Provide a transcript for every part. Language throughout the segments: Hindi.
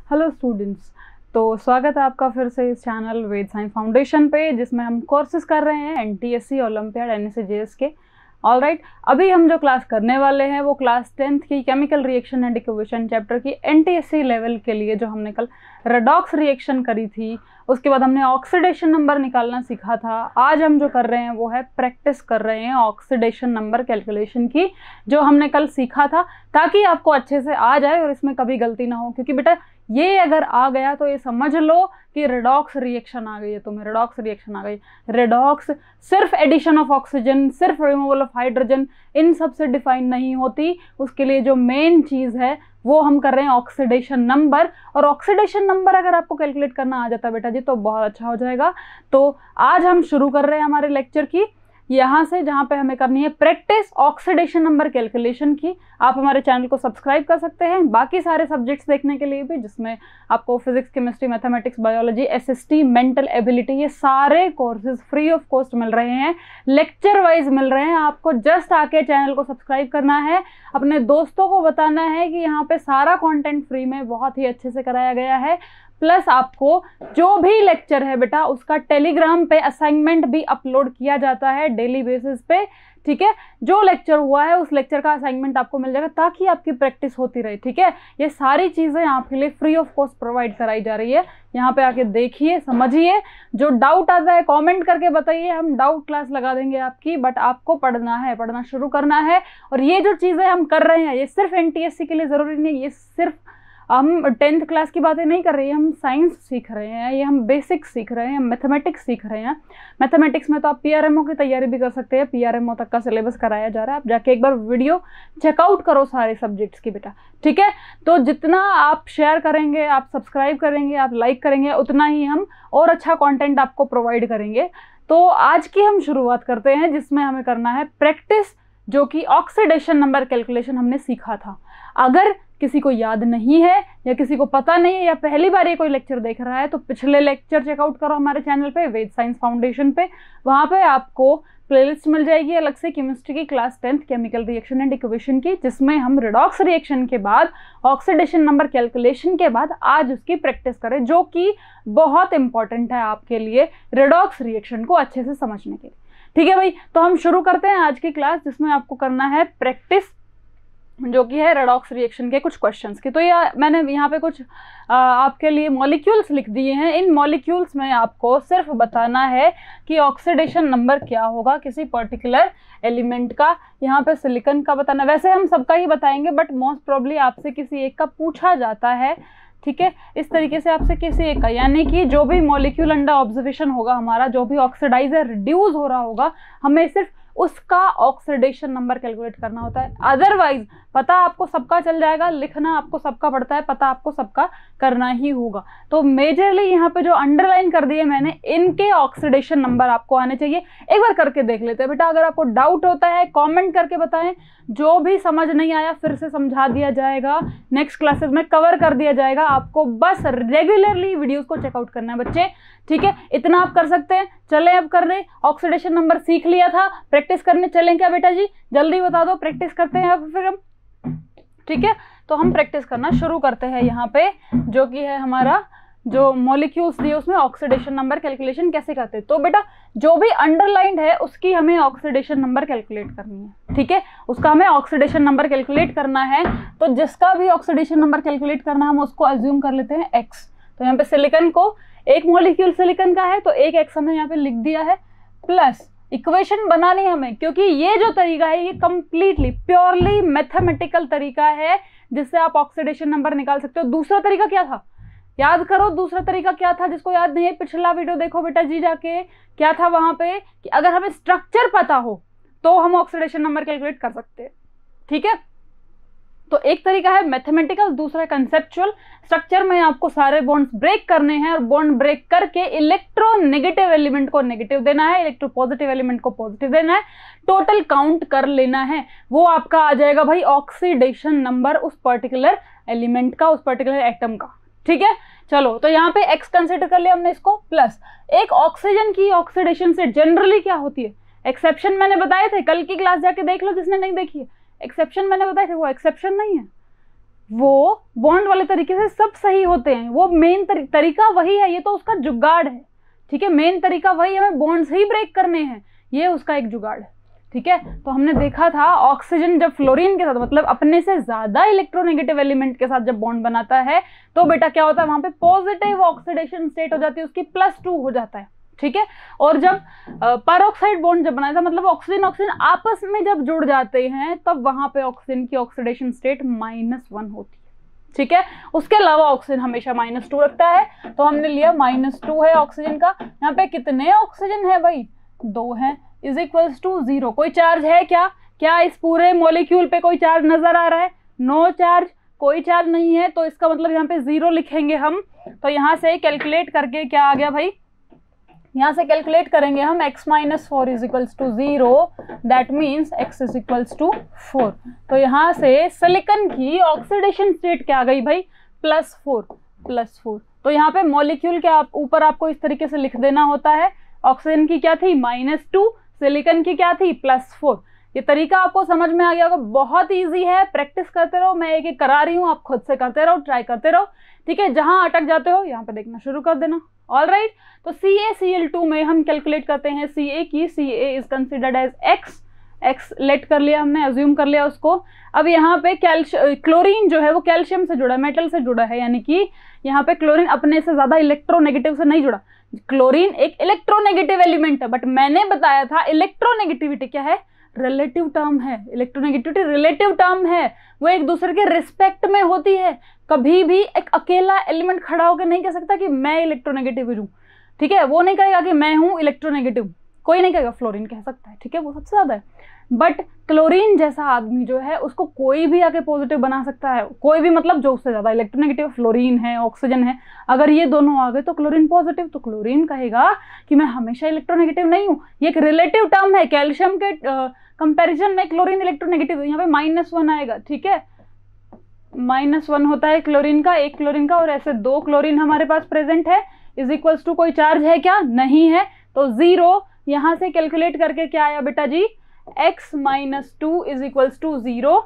हेलो स्टूडेंट्स, तो स्वागत है आपका फिर से इस चैनल वेद साइंस फाउंडेशन पे, जिसमें हम कोर्सेज कर रहे हैं एनटीएससी, ओलंपियाड, एनएसए-जेएस के। ऑल राइट, अभी हम जो क्लास करने वाले हैं वो क्लास 10th की chemical reaction and equation chapter की एनटीएससी लेवल के लिए, जो हमने कल रेडॉक्स रिएक्शन करी थी, उसके बाद हमने ऑक्सीडेशन नंबर निकालना सीखा था। आज हम जो कर रहे हैं वो है प्रैक्टिस कर रहे हैं ऑक्सीडेशन नंबर कैलकुलेशन की, जो हमने कल सीखा था, ताकि आपको अच्छे से आ जाए और इसमें कभी गलती ना हो। क्योंकि बेटा ये अगर आ गया तो ये समझ लो कि रेडॉक्स रिएक्शन आ गई है, तुम्हें रेडॉक्स रिएक्शन आ गई। रेडॉक्स सिर्फ एडिशन ऑफ ऑक्सीजन, सिर्फ रिमूवल ऑफ हाइड्रोजन, इन सब से डिफाइन नहीं होती। उसके लिए जो मेन चीज़ है वो हम कर रहे हैं ऑक्सीडेशन नंबर। और ऑक्सीडेशन नंबर अगर आपको कैलकुलेट करना आ जाता है बेटा जी तो बहुत अच्छा हो जाएगा। तो आज हम शुरू कर रहे हैं हमारे लेक्चर की यहाँ से, जहाँ पे हमें करनी है प्रैक्टिस ऑक्सीडेशन नंबर कैलकुलेशन की। आप हमारे चैनल को सब्सक्राइब कर सकते हैं बाकी सारे सब्जेक्ट्स देखने के लिए भी, जिसमें आपको physics, chemistry, mathematics, biology, SST, mental ability, ये सारे कोर्सेज फ्री ऑफ कॉस्ट मिल रहे हैं, लेक्चर वाइज मिल रहे हैं। आपको जस्ट आके चैनल को सब्सक्राइब करना है, अपने दोस्तों को बताना है कि यहाँ पे सारा कंटेंट फ्री में बहुत ही अच्छे से कराया गया है। प्लस आपको जो भी लेक्चर है बेटा उसका टेलीग्राम पे असाइनमेंट भी अपलोड किया जाता है डेली बेसिस पे, ठीक है। जो लेक्चर हुआ है उस लेक्चर का असाइनमेंट आपको मिल जाएगा, ताकि आपकी प्रैक्टिस होती रहे, ठीक है। ये सारी चीज़ें आपके लिए फ्री ऑफ कॉस्ट प्रोवाइड कराई जा रही है। यहाँ पे आके देखिए, समझिए, जो डाउट आता है कमेंट करके बताइए, हम डाउट क्लास लगा देंगे आपकी। बट आपको पढ़ना है, पढ़ना शुरू करना है। और ये जो चीज़ें हम कर रहे हैं ये सिर्फ एनटीएससी के लिए ज़रूरी नहीं, ये सिर्फ हम 10th क्लास की बातें नहीं कर रहे हैं, हम साइंस सीख रहे हैं, ये हम बेसिक्स सीख रहे हैं, मैथमेटिक्स सीख रहे हैं। मैथमेटिक्स में तो आप पीआरएमओ की तैयारी भी कर सकते हैं, पीआरएमओ तक का सिलेबस कराया जा रहा है। आप जाके एक बार वीडियो चेकआउट करो सारे सब्जेक्ट्स की बेटा, ठीक है। तो जितना आप शेयर करेंगे, आप सब्सक्राइब करेंगे, आप लाइक करेंगे, उतना ही हम और अच्छा कॉन्टेंट आपको प्रोवाइड करेंगे। तो आज की हम शुरुआत करते हैं, जिसमें हमें करना है प्रैक्टिस, जो कि ऑक्सीडेशन नंबर कैलकुलेशन हमने सीखा था। अगर किसी को याद नहीं है या किसी को पता नहीं है या पहली बार ये कोई लेक्चर देख रहा है तो पिछले लेक्चर चेकआउट करो हमारे चैनल पे, वेद साइंस फाउंडेशन पे। वहाँ पे आपको प्लेलिस्ट मिल जाएगी अलग से केमिस्ट्री की class 10th chemical reaction and equation की, जिसमें हम रेडॉक्स रिएक्शन के बाद ऑक्सीडेशन नंबर कैलकुलेशन के बाद आज उसकी प्रैक्टिस करें, जो कि बहुत इंपॉर्टेंट है आपके लिए रेडॉक्स रिएक्शन को अच्छे से समझने के लिए, ठीक है भाई। तो हम शुरू करते हैं आज की क्लास, जिसमें आपको करना है प्रैक्टिस, जो कि है रेडॉक्स रिएक्शन के कुछ क्वेश्चंस की। तो ये मैंने यहाँ पे कुछ आपके लिए मॉलिक्यूल्स लिख दिए हैं। इन मॉलिक्यूल्स में आपको सिर्फ बताना है कि ऑक्सीडेशन नंबर क्या होगा किसी पर्टिकुलर एलिमेंट का। यहाँ पे सिलिकॉन का बताना, वैसे हम सबका ही बताएंगे बट मोस्ट प्रोबेबली आपसे किसी एक का पूछा जाता है, ठीक है। इस तरीके से आपसे किसी एक का, यानी कि जो भी मॉलिक्यूल अंडर ऑब्जर्वेशन होगा हमारा, जो भी ऑक्सीडाइजर रिड्यूस हो रहा होगा, हमें सिर्फ उसका ऑक्सीडेशन नंबर कैलकुलेट करना होता है। अदरवाइज पता आपको सबका चल जाएगा, लिखना आपको सबका पड़ता है, पता आपको सबका करना ही होगा। तो मेजरली यहाँ पे जो अंडरलाइन कर दिए मैंने, इनके ऑक्सीडेशन नंबर आपको आने चाहिए। एक बार करके देख लेते हैं बेटा, अगर आपको डाउट होता है कमेंट करके बताएं, जो भी समझ नहीं आया फिर से समझा दिया जाएगा, नेक्स्ट क्लासेस में कवर कर दिया जाएगा। आपको बस रेगुलरली वीडियोस को चेकआउट करना है बच्चे, ठीक है। इतना आप कर सकते हैं। चलें अब करने, ऑक्सीडेशन नंबर सीख लिया था, प्रैक्टिस करने चलें क्या बेटा जी? जल्दी बता दो, प्रैक्टिस करते हैं अब फिर हम, ठीक है। तो हम प्रैक्टिस करना शुरू करते हैं यहाँ पे, जो कि है हमारा जो मॉलिक्यूल्स दिए उसमें ऑक्सीडेशन नंबर कैलकुलेशन कैसे करते हैं। तो बेटा जो भी अंडरलाइंड है उसकी हमें ऑक्सीडेशन नंबर कैलकुलेट करनी है, ठीक है। उसका हमें ऑक्सीडेशन नंबर कैलकुलेट करना है। तो जिसका भी ऑक्सीडेशन नंबर कैलकुलेट करना है हम उसको अज्यूम कर लेते हैं x। तो यहाँ पे सिलिकॉन को, एक मॉलिक्यूल सिलिकॉन का है तो एक x हमने यहाँ पे लिख दिया है, प्लस इक्वेशन बनानी है हमें, क्योंकि ये जो तरीका है ये कंप्लीटली प्योरली मैथमेटिकल तरीका है जिससे आप ऑक्सीडेशन नंबर निकाल सकते हो। दूसरा तरीका क्या था, याद करो, दूसरा तरीका क्या था? जिसको याद नहीं है पिछला वीडियो देखो बेटा जी जाके, क्या था वहां पे कि अगर हमें स्ट्रक्चर पता हो तो हम ऑक्सीडेशन नंबर कैलकुलेट कर सकते हैं, ठीक है। तो एक तरीका है मैथमेटिकल, दूसरा है कंसेप्चुअल। स्ट्रक्चर में आपको सारे बॉन्ड्स ब्रेक करने हैं और बॉन्ड ब्रेक करके इलेक्ट्रोनेगेटिव एलिमेंट को नेगेटिव देना है, इलेक्ट्रोपॉजिटिव एलिमेंट को पॉजिटिव देना है, टोटल काउंट कर लेना है। वो आपका आ जाएगा भाई ऑक्सीडेशन नंबर उस पर्टिकुलर एलिमेंट का, उस पर्टिकुलर एटम का, ठीक है। चलो तो यहाँ पे x कंसिडर कर लिया हमने इसको, प्लस एक ऑक्सीजन की ऑक्सीडेशन से जनरली क्या होती है, एक्सेप्शन मैंने बताए थे, कल की क्लास जाके देख लो जिसने नहीं देखी है। एक्सेप्शन मैंने बताए थे, वो एक्सेप्शन नहीं है, वो बॉन्ड वाले तरीके से सब सही होते हैं, वो मेन तरीका वही है, ये तो उसका जुगाड़ है, ठीक है, मेन तरीका वही है, हमें बॉन्ड्स ही ब्रेक करने हैं, ये उसका एक जुगाड़ है, ठीक है। तो हमने देखा था ऑक्सीजन जब फ्लोरीन के साथ, मतलब अपने से ज्यादा इलेक्ट्रोनेगेटिव एलिमेंट के साथ जब बॉन्ड बनाता है तो बेटा क्या होता है, वहां पे पॉजिटिव ऑक्सीडेशन स्टेट हो जाती है, उसकी +2 हो जाता है, ठीक है। और जब परऑक्साइड बॉन्ड जब बनाया था, मतलब ऑक्सीजन ऑक्सीजन आपस में जब जुड़ जाते हैं, तब वहां पे ऑक्सीजन की ऑक्सीडेशन स्टेट -1 होती है, ठीक है। उसके अलावा ऑक्सीजन हमेशा -2 रखता है, तो हमने लिया -2 है ऑक्सीजन का। यहाँ पे कितने ऑक्सीजन है भाई, 2 है, इज इक्वल्स टू 0। कोई चार्ज है क्या, क्या इस पूरे मॉलिक्यूल पे कोई चार्ज नजर आ रहा है, नो चार्ज, कोई चार्ज नहीं है, तो इसका मतलब यहाँ पे 0 लिखेंगे हम। तो यहाँ से कैलकुलेट करके क्या आ गया भाई, यहाँ से कैलकुलेट करेंगे हम x - 4 is equals to 0, that means x is equals to 4। तो यहाँ से सिलिकॉन की ऑक्सीडेशन स्टेट क्या आ गई भाई, +4। तो यहाँ पे मॉलिक्यूल के ऊपर आपको इस तरीके से लिख देना होता है, ऑक्सीजन की क्या थी -2, सिलिकॉन की क्या थी +4। ये तरीका आपको समझ में आ गया होगा, बहुत इजी है, प्रैक्टिस करते रहो, मैं एक एक करा रही हूँ, आप खुद से करते रहो, ट्राई करते रहो, ठीक है। जहां अटक जाते हो यहाँ पे देखना शुरू कर देना, ऑल राइट। तो CaCl2 में हम कैलकुलेट करते हैं Ca की, Ca is considered as x let कर लिया हमने, अज्यूम कर लिया उसको। अब यहाँ पे क्लोरीन जो है वो कैल्शियम से जुड़ा है, मेटल से जुड़ा है, यानी कि यहाँ पे क्लोरीन अपने से ज्यादा इलेक्ट्रोनेगेटिव से नहीं जुड़ा। क्लोरीन एक इलेक्ट्रोनेगेटिव एलिमेंट है, बट मैंने बताया था इलेक्ट्रोनेगेटिविटी क्या है, रिलेटिव टर्म है, इलेक्ट्रोनेगेटिविटी रिलेटिव टर्म है, वो एक दूसरे के रिस्पेक्ट में होती है। कभी भी एक अकेला एलिमेंट खड़ा होकर नहीं कह सकता कि मैं इलेक्ट्रोनेगेटिव हूँ, ठीक है, वो नहीं कहेगा कि मैं हूँ इलेक्ट्रोनेगेटिव, कोई नहीं कहेगा, फ्लोरीन कह सकता है, ठीक है, वो सबसे ज्यादा है। बट क्लोरीन जैसा आदमी जो है उसको कोई भी आके पॉजिटिव बना सकता है, कोई भी, मतलब जो उससे ज्यादा इलेक्ट्रोनेगेटिव, फ्लोरीन है, ऑक्सीजन है, अगर ये दोनों आ गए तो क्लोरीन पॉजिटिव, तो क्लोरीन कहेगा कि मैं हमेशा इलेक्ट्रोनेगेटिव नहीं हूँ, ये एक रिलेटिव टर्म है। कैल्शियम के कंपैरिजन में क्लोरीन इलेक्ट्रोनेगेटिव, यहाँ पे -1 आएगा, ठीक है, -1 होता है क्लोरीन का, एक क्लोरीन का, और ऐसे 2 क्लोरीन हमारे पास प्रेजेंट है, इज इक्वल्स टू कोई चार्ज है क्या, नहीं है, तो 0। यहां से कैलकुलेट करके क्या आया बेटा जी, x - 2 इज इक्वल्स टू 0।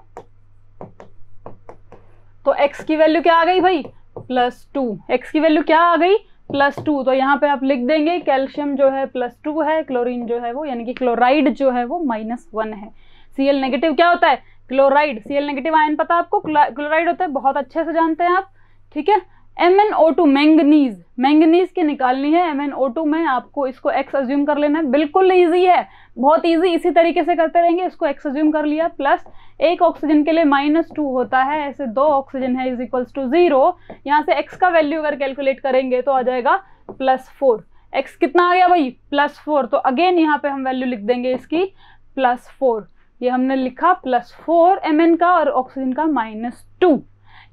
तो x की वैल्यू क्या आ गई भाई, +2, x की वैल्यू क्या आ गई, +2। तो यहाँ पे आप लिख देंगे कैल्शियम जो है +2 है, क्लोरीन जो है वो, यानी कि क्लोराइड जो है वो -1 है। Cl नेगेटिव क्या होता है, क्लोराइड, Cl नेगेटिव आयन पता आपको, क्लोराइड होता है, बहुत अच्छे से जानते हैं आप, ठीक है। MnO2 मैंगनीज की निकालनी है, MnO2 में आपको इसको x अज्यूम कर लेना है, बिल्कुल इजी है, बहुत इजी, इसी तरीके से करते रहेंगे। इसको x अज्यूम कर लिया, प्लस एक ऑक्सीजन के लिए -2 होता है, ऐसे 2 ऑक्सीजन है, इज इक्वल्स टू 0। यहाँ से x का वैल्यू अगर कैलकुलेट करेंगे तो आ जाएगा +4। x कितना आ गया भाई, +4। तो अगेन यहाँ पे हम वैल्यू लिख देंगे इसकी +4, ये हमने लिखा +4 Mn का और ऑक्सीजन का -2।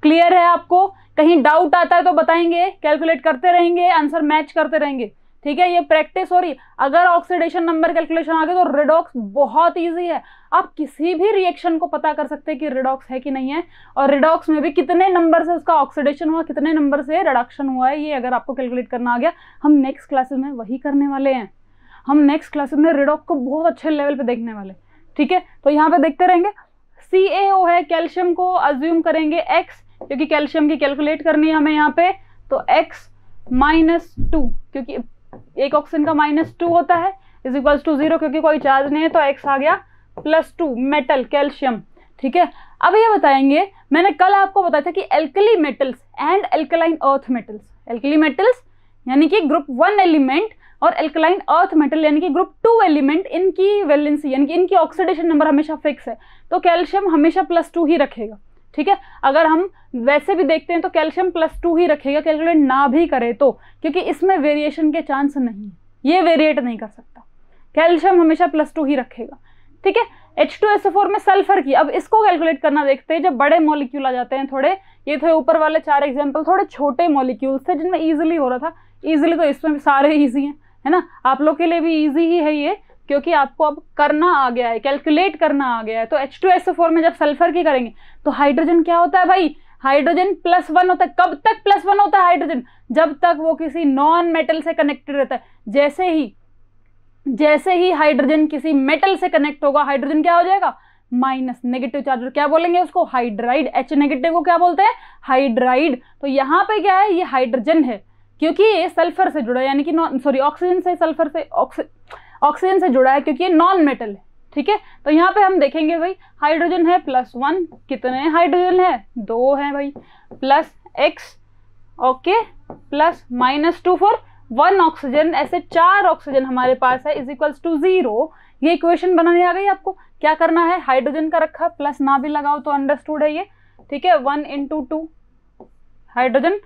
क्लियर है आपको, कहीं डाउट आता है तो बताएंगे, कैलकुलेट करते रहेंगे, आंसर मैच करते रहेंगे, ठीक है, ये प्रैक्टिस हो रही है। अगर ऑक्सीडेशन नंबर कैलकुलेशन आ गया तो रिडॉक्स बहुत इजी है, आप किसी भी रिएक्शन को पता कर सकते हैं कि रिडॉक्स है कि नहीं है, और रिडॉक्स में भी कितने नंबर से उसका ऑक्सीडेशन हुआ, कितने नंबर से रिडक्शन हुआ है, ये अगर आपको कैलकुलेट करना आ गया, हम नेक्स्ट क्लासेस में वही करने वाले हैं। हम नेक्स्ट क्लासेस में रिडॉक्स को बहुत अच्छे लेवल पे देखने वाले, ठीक है। तो यहाँ पे देखते रहेंगे। CaO है, कैल्शियम को अज्यूम करेंगे x, क्योंकि कैल्शियम की कैलकुलेट करनी है हमें यहाँ पे, तो x -2, क्योंकि एक ऑक्सीजन का -2 होता है, इज इक्वल्स टू 0, क्योंकि कोई चार्ज नहीं है, तो x आ गया +2, मेटल कैल्शियम, ठीक है। अब ये बताएंगे, मैंने कल आपको बताया था कि alkali metals and alkaline earth metals, alkali metals यानी कि ग्रुप 1 एलिमेंट और एल्कलाइन अर्थ मेटल यानी कि ग्रुप 2 एलिमेंट, इनकी वैलेंसी यानी कि इनकी ऑक्सीडेशन नंबर हमेशा फिक्स है, तो कैल्शियम हमेशा +2 ही रखेगा, ठीक है। अगर हम वैसे भी देखते हैं तो कैल्शियम +2 ही रखेगा, कैलकुलेट ना भी करे तो, क्योंकि इसमें वेरिएशन के चांस नहीं है, ये वेरिएट नहीं कर सकता, कैल्शियम हमेशा +2 ही रखेगा, ठीक है। H2SO4 में सल्फर की, अब इसको कैलकुलेट करना देखते हैं, जब बड़े मॉलिक्यूल आ जाते हैं थोड़े, ये थे ऊपर वाले 4 एग्जाम्पल, थोड़े छोटे मॉलिक्यूल्स थे जिनमें ईजिली हो रहा था, ईजिली तो इसमें भी सारे ईजी हैं, है ना, आप लोग के लिए भी ईजी ही है ये, क्योंकि आपको अब करना आ गया है, कैलकुलेट करना आ गया है। तो H2SO4 में जब सल्फर की करेंगे तो हाइड्रोजन क्या होता है भाई, हाइड्रोजन +1 होता है। कब तक +1 होता है हाइड्रोजन, जब तक वो किसी नॉन मेटल से कनेक्टेड रहता है। जैसे ही हाइड्रोजन किसी मेटल से कनेक्ट होगा, हाइड्रोजन क्या हो जाएगा, माइनस नेगेटिव चार्ज, क्या बोलेंगे उसको, हाइड्राइड। H नेगेटिव को क्या बोलते हैं, हाइड्राइड। तो यहाँ पे क्या है, ये हाइड्रोजन है क्योंकि ये सल्फर से जुड़ा है, यानी कि ऑक्सीजन से सल्फर से ऑक्सीजन से जुड़ा है क्योंकि ये नॉन मेटल है। ठीक है, तो यहाँ पे हम देखेंगे भाई हाइड्रोजन है +1, कितने हाइड्रोजन है, 2 है भाई, plus X, okay, plus -2 for 1 oxygen, ऐसे 4 ऑक्सीजन हमारे पास है, इज इक्वल्स टू 0। ये इक्वेशन बनानी आ गई आपको। क्या करना है, हाइड्रोजन का रखा, प्लस ना भी लगाओ तो अंडरस्टूड है ये। ठीक है, 1 × 2 हाइड्रोजन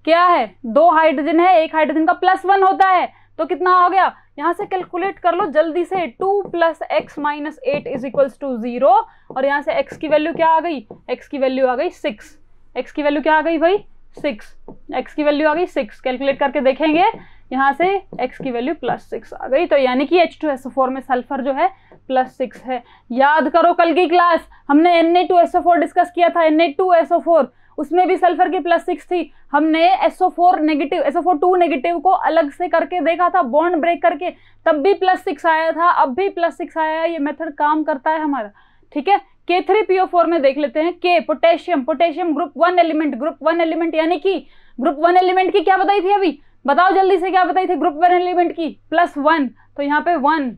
क्या है, 2 हाइड्रोजन है, एक हाइड्रोजन का +1 होता है, तो कितना हो गया, यहाँ से कैलकुलेट कर लो जल्दी से, 2 + x - 8 इज इक्वल्स टू 0। और यहाँ से x की वैल्यू क्या आ गई, x की वैल्यू आ गई 6, x की वैल्यू क्या आ गई भाई 6, x की वैल्यू आ गई 6। कैलकुलेट करके देखेंगे, यहाँ से x की वैल्यू +6 आ गई। तो यानी कि H2SO4 में सल्फर जो है +6 है। याद करो कल की क्लास हमने Na2SO4 डिस्कस किया था, Na2SO4 उसमें भी सल्फर की +6 थी। हमने SO4 नेगेटिव, SO4 नेगेटिव को अलग से करके देखा था, बॉन्ड ब्रेक करके, तब भी +6 आया था, अब भी +6 आया है। ये मेथड काम करता है हमारा। ठीक है, K3PO4 में देख लेते हैं। K potassium, potassium group 1 element, group 1 element यानी कि ग्रुप 1 एलिमेंट की क्या बताई थी अभी, बताओ जल्दी से, क्या बताई थी ग्रुप 1 एलिमेंट की, +1। तो यहाँ पे 1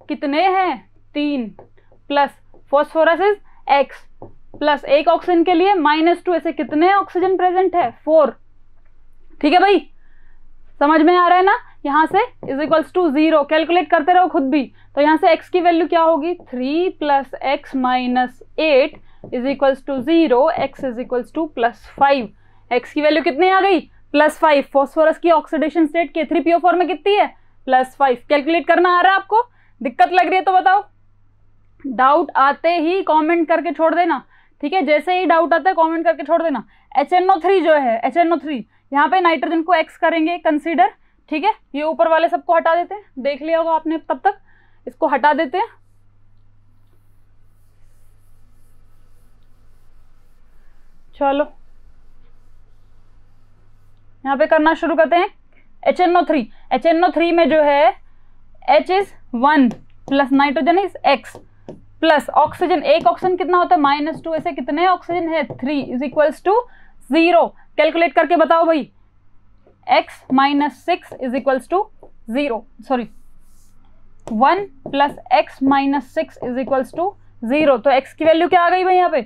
कितने हैं, 3, plus phosphorus is X, plus एक ऑक्सीजन के लिए -2, ऐसे कितने ऑक्सीजन प्रेजेंट है, 4। ठीक है भाई, समझ में आ रहा है ना। यहाँ से इज इक्वल्स टू 0, कैलकुलेट करते रहो खुद भी। तो यहाँ से x की वैल्यू क्या होगी, 3 + x - 8 is equals to 0, x is equals to +5। x की वैल्यू कितनी आ गई, +5। फॉस्फोरस की ऑक्सीडेशन स्टेट K3PO4 में कितनी है, +5। कैलकुलेट करना आ रहा है आपको, दिक्कत लग रही है तो बताओ, डाउट आते ही कमेंट करके छोड़ देना। ठीक है, जैसे ही डाउट आता है कमेंट करके छोड़ देना। HNO3 जो है, HNO3 यहाँ पे नाइट्रोजन को X करेंगे कंसीडर। ठीक है, ये ऊपर वाले सबको हटा देते हैं, देख लिया होगा आपने तब तक, इसको हटा देते हैं। चलो यहाँ पे करना शुरू करते हैं। HNO3, HNO3 में जो है H is 1 plus nitrogen is X plus oxygen, एक ऑक्सीजन कितना होता है, -2, ऐसे कितने ऑक्सीजन है, 3 इज इक्वल्स टू 0। कैलकुलेट करके बताओ भाई, X - 6 is equals to 0, sorry 1 + x - 6 is equals to 0। तो x की वैल्यू क्या आ गई भाई यहाँ पे,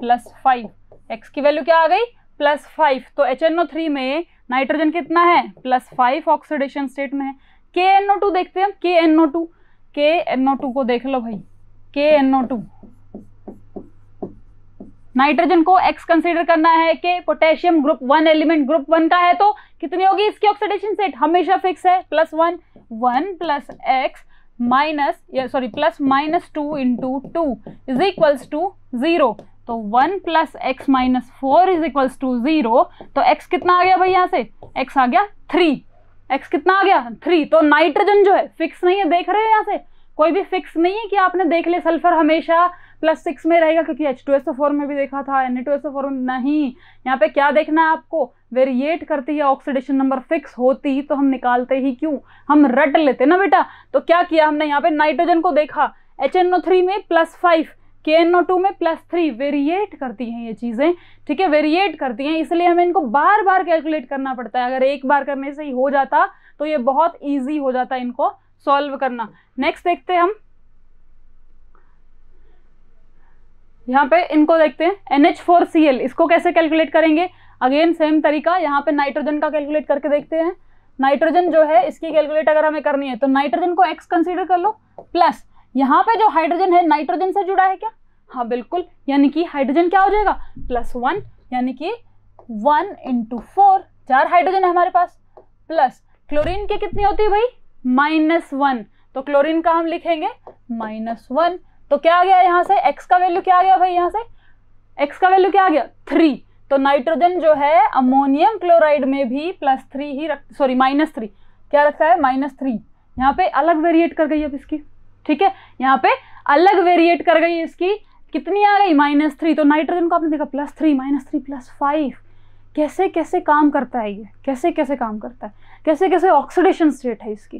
+5। x की वैल्यू क्या आ गई, +5। तो HNO3 में नाइट्रोजन कितना है, +5 ऑक्सीडेशन स्टेट में है। KNO2 देखते हैं हम, KNO2, KNO2 को देख लो भाई, KNO2 नाइट्रोजन को X कंसीडर करना है, K potassium group 1 element, group 1 का है तो कितनी होगी इसकी ऑक्सीडेशन स्टेट, हमेशा फिक्स है, +1, 1 + x -2 × 2 इज इक्वल्स टू 0। तो 1 + x - 4 इज इक्वल्स टू 0। तो x कितना आ गया भाई, यहाँ से x आ गया 3, x कितना आ गया 3। तो नाइट्रोजन जो है फिक्स नहीं है, देख रहे हैं यहाँ से कोई भी फिक्स नहीं है कि आपने देख लिया सल्फर हमेशा +6 में रहेगा, क्योंकि H2SO4 में भी देखा था, Na2SO4 में नहीं। यहाँ पे क्या देखना है आपको, वेरिएट करती है ऑक्सीडेशन नंबर, फिक्स होती तो हम निकालते ही क्यों, हम रट लेते ना बेटा। तो क्या किया हमने, यहाँ पे नाइट्रोजन को देखा, HNO3 में +5, KNO2 में +3, वेरिएट करती हैं ये चीज़ें। ठीक है, वेरिएट करती हैं, इसलिए हमें इनको बार बार कैलकुलेट करना पड़ता है। अगर एक बार करने से ही हो जाता तो ये बहुत ईजी हो जाता इनको सॉल्व करना। नेक्स्ट देखते हैं हम, यहाँ पे इनको देखते हैं NH4Cl, इसको कैसे कैलकुलेट करेंगे, अगेन सेम तरीका, यहाँ पे नाइट्रोजन का कैलकुलेट करके देखते हैं। नाइट्रोजन जो है इसकी कैलकुलेट अगर हमें करनी है तो नाइट्रोजन को X कंसीडर कर लो, प्लस यहाँ पे जो हाइड्रोजन है नाइट्रोजन से जुड़ा है क्या, हाँ बिल्कुल, यानी कि हाइड्रोजन क्या हो जाएगा, +1, यानी कि 1 × 4, 4 हाइड्रोजन है हमारे पास, प्लस क्लोरीन की कितनी होती है भाई, -1, तो क्लोरीन का हम लिखेंगे -1। तो क्या आ गया यहाँ से, x का वैल्यू क्या आ गया भाई, यहाँ से x का वैल्यू क्या आ गया, 3। तो नाइट्रोजन जो है अमोनियम क्लोराइड में भी +3 ही -3 क्या रखता है, -3। यहाँ पे अलग वेरिएट कर गई अब इसकी, ठीक है, यहाँ पे अलग वेरिएट कर गई इसकी, कितनी आ गई, -3। तो नाइट्रोजन को आपने देखा +3 -3 +5, कैसे कैसे काम करता है ये, कैसे कैसे काम करता है, कैसे कैसे ऑक्सीडेशन स्टेट है इसकी,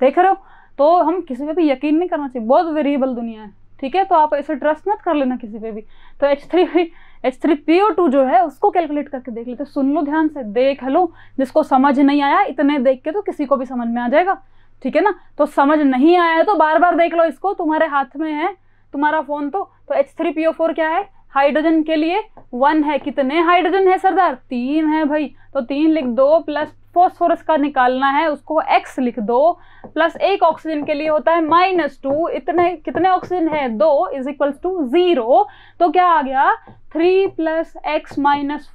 देख रहे हो। तो हम किसी पे भी यकीन नहीं करना चाहिए, बहुत वेरिएबल दुनिया है। ठीक है, तो आप ऐसे ट्रस्ट मत कर लेना किसी पे भी। तो H3PO2 जो है उसको कैलकुलेट करके देख लेते। सुन लो ध्यान से, देख लो, जिसको समझ नहीं आया इतने देख के तो किसी को भी समझ में आ जाएगा, ठीक है ना। तो समझ नहीं आया है तो बार बार देख लो इसको, तुम्हारे हाथ में है तुम्हारा फोन। तो H3PO4 क्या है, हाइड्रोजन के लिए 1 है। कितने हाइड्रोजन है सरदार, 3 है भाई, तो 3 लिख दो, प्लस फॉस्फोरस का निकालना है उसको X लिख दो, प्लस एक ऑक्सीजन के लिए होता है -2, इतने कितने ऑक्सीजन है 2 इज इक्वल्स टू 0। तो क्या आ गया 3 + x -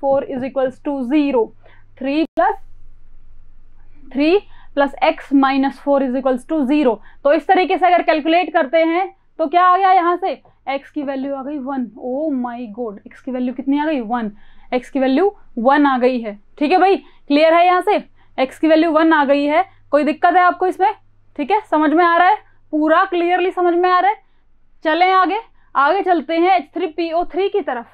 4 is equals to 0। 3 + x - 4 is equals to 0। तो इस तरीके से अगर कैलकुलेट करते हैं तो क्या आ गया यहाँ से, x की वैल्यू आ गई 1। ओ माई गॉड, x की वैल्यू कितनी आ गई 1, x की वैल्यू 1 आ गई है। ठीक है भाई, क्लियर है, यहाँ से x की वैल्यू 1 आ गई है। कोई दिक्कत है आपको इसमें, ठीक है, समझ में आ रहा है, पूरा क्लियरली समझ में आ रहा है। चलें आगे चलते हैं H3PO3 की तरफ।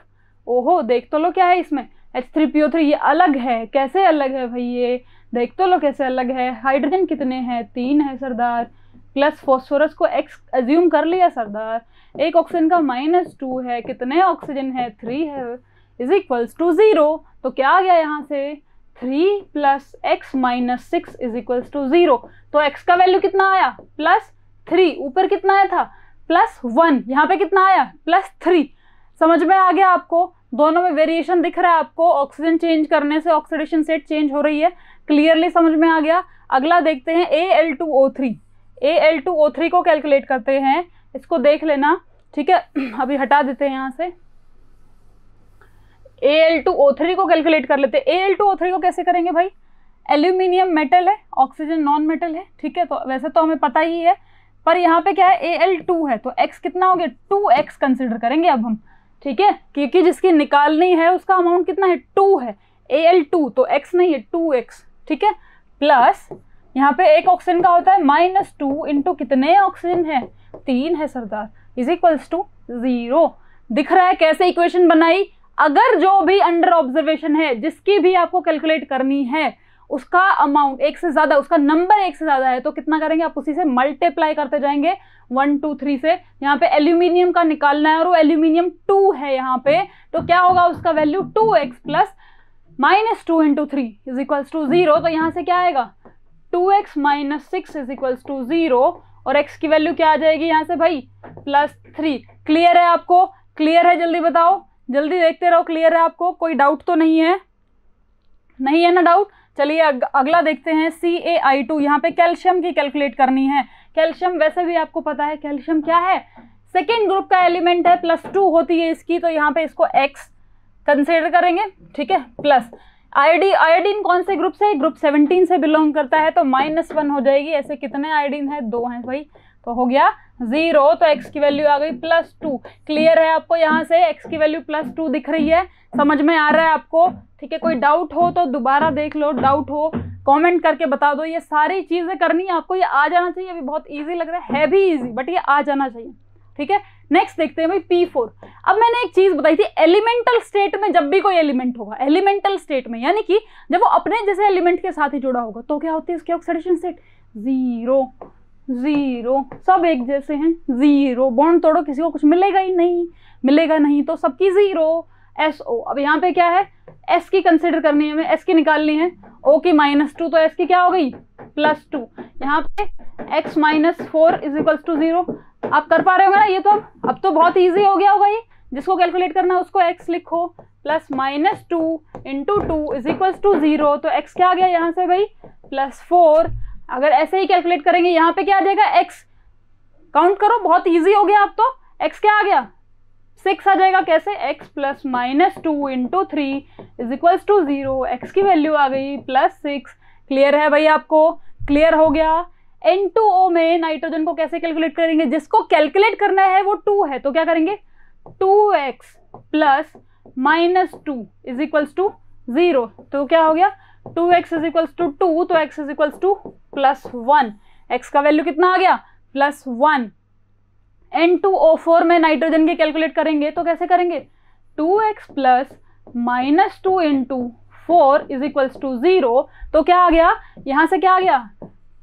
ओहो, देख तो लो क्या है इसमें, H3PO3 ये अलग है। कैसे अलग है भाई, ये देख तो लो कैसे अलग है। हाइड्रोजन कितने हैं, 3 है सरदार, प्लस फॉस्फोरस को x एज्यूम कर लिया सरदार, एक ऑक्सीजन का -2 है, कितने ऑक्सीजन है 3 है, इज इक्वल्स टू 0। तो क्या आ गया यहाँ से 3 + x - 6 इज इक्वल्स टू 0। तो x का वैल्यू कितना आया +3, ऊपर कितना आया था +1, यहाँ पे कितना आया +3। समझ में आ गया आपको, दोनों में वेरिएशन दिख रहा है आपको, ऑक्सीजन चेंज करने से ऑक्सीडेशन स्टेट चेंज हो रही है, क्लियरली समझ में आ गया। अगला देखते हैं Al2O3 को कैलकुलेट करते हैं, इसको देख लेना, ठीक है। अभी हटा देते हैं यहाँ से, Al2O3 को कैलकुलेट कर लेते हैं। Al2O3 को कैसे करेंगे भाई, एल्यूमिनियम मेटल है, ऑक्सीजन नॉन मेटल है, ठीक है, तो वैसे तो हमें पता ही है, पर यहाँ पे क्या है Al2 है, तो x कितना हो गया 2x कंसिडर करेंगे अब हम, ठीक है, क्योंकि जिसकी निकालनी है उसका अमाउंट कितना है 2 है, Al2 तो x नहीं है 2x, ठीक है, प्लस यहाँ पे एक ऑक्सीजन का होता है -2 इंटू कितने ऑक्सीजन है 3 है सरदार, इज इक्वल्स टू 0। दिख रहा है कैसे इक्वेशन बनाई। अगर जो भी अंडर ऑब्जर्वेशन है जिसकी भी आपको कैलकुलेट करनी है उसका अमाउंट एक से ज्यादा, उसका नंबर एक से ज्यादा है तो कितना करेंगे आप, उसी से मल्टीप्लाई करते जाएंगे 1 2 3 से। यहाँ पे एल्यूमिनियम का निकालना है और वो एल्यूमिनियम 2 है यहाँ पे, तो क्या होगा उसका value 2x + -2 into 3 is equals to 0। तो यहाँ से क्या आएगा 2x - 6 इज इक्वल्स टू 0 और x की वैल्यू क्या आ जाएगी यहाँ से भाई +3। क्लियर है आपको, क्लियर है, जल्दी बताओ, जल्दी देखते रहो, क्लियर है आपको, कोई डाउट तो नहीं है, नहीं है ना डाउट। चलिए अगला देखते हैं CaI2। यहाँ पे कैल्शियम की कैलकुलेट करनी है। कैल्शियम वैसे भी आपको पता है कैल्शियम क्या है, सेकेंड ग्रुप का एलिमेंट है, +2 होती है इसकी, तो यहाँ पे इसको x कंसिडर करेंगे, ठीक है, प्लस आयोडीन कौन से ग्रुप से, ग्रुप 17 से बिलोंग करता है, तो -1 हो जाएगी। ऐसे कितने आयोडीन है 2 हैं भाई, तो हो गया 0। तो x की वैल्यू आ गई +2। क्लियर है आपको, यहाँ से x की वैल्यू +2 दिख रही है, समझ में आ रहा है आपको, ठीक है। कोई डाउट हो तो दोबारा देख लो, डाउट हो कमेंट करके बता दो। ये सारी चीजें करनी है आपको, ये आ जाना चाहिए। अभी बहुत इजी लग रहा है भी इजी, बट ये आ जाना चाहिए, ठीक है। नेक्स्ट देखते हैं भाई P4। अब मैंने एक चीज बताई थी, एलिमेंटल स्टेट में जब भी कोई एलिमेंट होगा, एलिमेंटल स्टेट में यानी कि जब वो अपने जैसे एलिमेंट के साथ ही जुड़ा होगा तो क्या होती है उसकी ऑक्सीडेशन स्टेट 0, सब एक जैसे हैं, 0। बॉन्ड तोड़ो किसी को कुछ मिलेगा ही नहीं, मिलेगा नहीं, तो सबकी 0। SO, अब यहाँ पे क्या है S की कंसिडर करनी है हमें, S की निकालनी है, O की -2, तो S की क्या हो गई +2। यहाँ पे x - 4 इज इक्वल्स टू 0। आप कर पा रहे होंगे ना ये, तो अब तो बहुत इजी हो गया होगा ये। जिसको कैलकुलेट करना है उसको x लिखो, plus -2 into 2 is equals to 0। तो x क्या आ गया यहाँ से भाई +4। अगर ऐसे ही कैलकुलेट करेंगे यहाँ पे क्या आ जाएगा x, काउंट करो, बहुत इजी हो गया। अब तो x क्या आ गया 6 आ जाएगा। कैसे, x + -2 into 3 is equals to 0। x की वैल्यू आ गई +6। क्लियर है भाई आपको, क्लियर हो गया। N2O में नाइट्रोजन को कैसे कैलकुलेट करेंगे, जिसको कैलकुलेट करना है वो 2 है, तो क्या करेंगे 2x + -2 इज इक्वल्स टू 0। तो क्या हो गया 2x इज इक्वल्स टू 2, तो x is equals to +1। x का वैल्यू कितना आ गया +1। N2O4 में नाइट्रोजन के कैलकुलेट करेंगे तो कैसे करेंगे 2x + -2 into 4 is equals to 0। तो क्या आ गया यहाँ से, क्या आ गया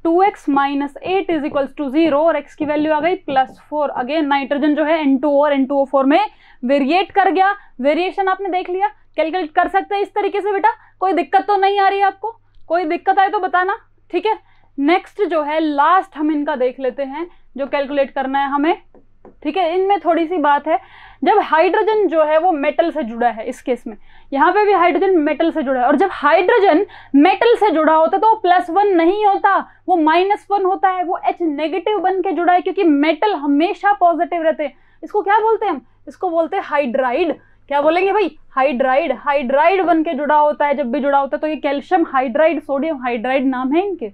2x minus 8 is equals to 0 और x की वैल्यू आ गई +4। अगेन नाइट्रोजन जो है N2 और N2O4 में वेरिएट कर गया। वेरिएशन आपने देख लिया, कैलकुलेट कर सकते हैं इस तरीके से बेटा। कोई दिक्कत तो नहीं आ रही है आपको? कोई दिक्कत आए तो बताना, ठीक है। नेक्स्ट जो है लास्ट हम इनका देख लेते हैं जो कैलकुलेट करना है हमें, ठीक है। इनमें थोड़ी सी बात है, जब हाइड्रोजन जो है वो मेटल से जुड़ा है, इस केस में यहाँ पे भी हाइड्रोजन मेटल से जुड़ा है, और जब हाइड्रोजन मेटल से जुड़ा होता है तो वो +1 नहीं होता, वो -1 होता है, वो H नेगेटिव बन के जुड़ा है, क्योंकि मेटल हमेशा पॉजिटिव रहते हैं। इसको क्या बोलते हैं हम? इसको बोलते हैं हाइड्राइड। क्या बोलेंगे भाई? हाइड्राइड। हाइड्राइड बन के जुड़ा होता है, जब भी जुड़ा होता है तो ये कैल्शियम हाइड्राइड, सोडियम हाइड्राइड नाम है इनके,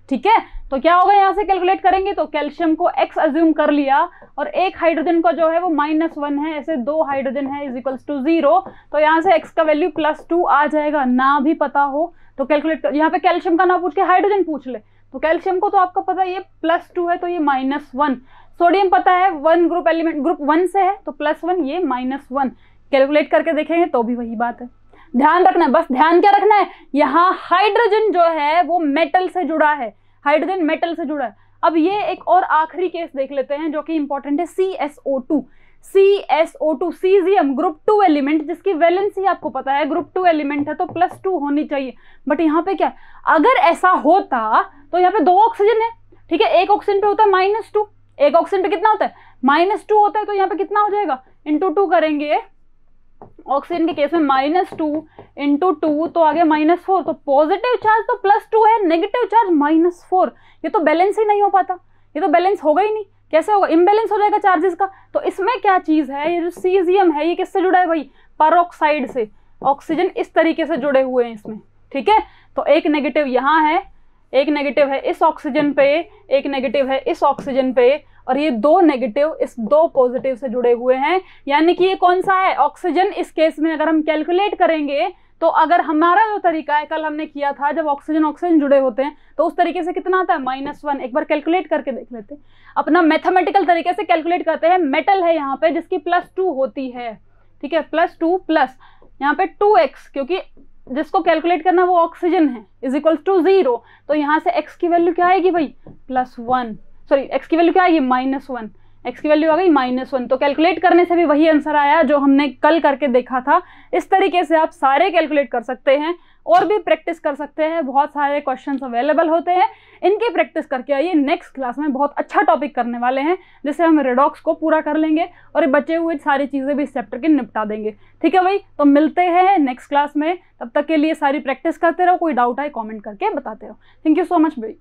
ठीक है। तो क्या होगा, यहाँ से कैलकुलेट करेंगे तो कैल्शियम को x अज्यूम कर लिया और एक हाइड्रोजन का जो है वो -1 है, ऐसे 2 हाइड्रोजन है इज इक्वल्स टू 0, तो यहाँ से x का वैल्यू +2 आ जाएगा। ना भी पता हो तो कैलकुलेट कर, यहाँ पे कैल्शियम का ना पूछ के हाइड्रोजन पूछ ले, तो कैल्शियम को तो आपको पता है ये +2 है तो ये -1, सोडियम पता है 1 ग्रुप एलिमेंट ग्रुप 1 से है तो +1, ये -1, कैलकुलेट करके देखेंगे तो भी वही बात है। ध्यान रखना है, बस ध्यान क्या रखना है, यहाँ हाइड्रोजन जो है वो मेटल से जुड़ा है, हाइड्रोजन मेटल से जुड़ा है। अब ये एक और आखिरी केस देख लेते हैं जो कि इंपॉर्टेंट है, CSO2। CSO2 caesium group 2 element, जिसकी वैलेंसी आपको पता है ग्रुप 2 एलिमेंट है तो +2 होनी चाहिए। बट यहाँ पे क्या, अगर ऐसा होता तो यहाँ पे 2 ऑक्सीजन है, ठीक है, एक ऑक्सीजन पे होता है -2, एक ऑक्सीजन पे कितना होता है -2 होता है, तो यहाँ पे कितना हो जाएगा, × 2 करेंगे, ऑक्सीजन के केस में -2 × 2 तो आ गया -4, तो पॉजिटिव चार्ज तो +2 है, नेगेटिव चार्ज -4, ये तो बैलेंस ही नहीं हो पाता, ये तो बैलेंस होगा ही नहीं। कैसे होगा, इम्बैलेंस हो जाएगा चार्जेस का। तो इसमें क्या चीज है, ये जो सीजियम है ये किससे जुड़ा है भाई, पेरोक्साइड से। ऑक्सीजन इस तरीके से जुड़े हुए हैं इसमें, ठीक है। तो एक नेगेटिव यहाँ है, एक नेगेटिव है इस ऑक्सीजन पे, एक नेगेटिव है इस ऑक्सीजन पे, और ये 2 नेगेटिव इस 2 पॉजिटिव से जुड़े हुए हैं। यानी कि ये कौन सा है, ऑक्सीजन। इस केस में अगर हम कैलकुलेट करेंगे तो अगर हमारा जो तरीका है कल हमने किया था, जब ऑक्सीजन ऑक्सीजन जुड़े होते हैं तो उस तरीके से कितना आता है -1। एक बार कैलकुलेट करके देख लेते हैं, अपना मैथमेटिकल तरीके से कैलकुलेट करते हैं। मेटल है यहाँ पे जिसकी +2 होती है, ठीक है, +2 प्लस यहाँ पे 2x, क्योंकि जिसको कैलकुलेट करना वो ऑक्सीजन है, इज इक्वल्स टू 0, तो यहाँ से x की वैल्यू क्या आएगी भाई, +1, सॉरी x की वैल्यू क्या आएगी, -1, x की वैल्यू आ गई -1। तो कैलकुलेट करने से भी वही आंसर आया जो हमने कल करके देखा था। इस तरीके से आप सारे कैलकुलेट कर सकते हैं, और भी प्रैक्टिस कर सकते हैं, बहुत सारे क्वेश्चंस अवेलेबल होते हैं, इनकी प्रैक्टिस करके आइए। नेक्स्ट क्लास में बहुत अच्छा टॉपिक करने वाले हैं, जिससे हम रेडॉक्स को पूरा कर लेंगे और बचे हुए सारी चीज़ें भी इस चैप्टर के निपटा देंगे, ठीक है भाई। तो मिलते हैं नेक्स्ट क्लास में, तब तक के लिए सारी प्रैक्टिस करते रहो, कोई डाउट आए कॉमेंट करके बताते रहो। थैंक यू सो मच भाई।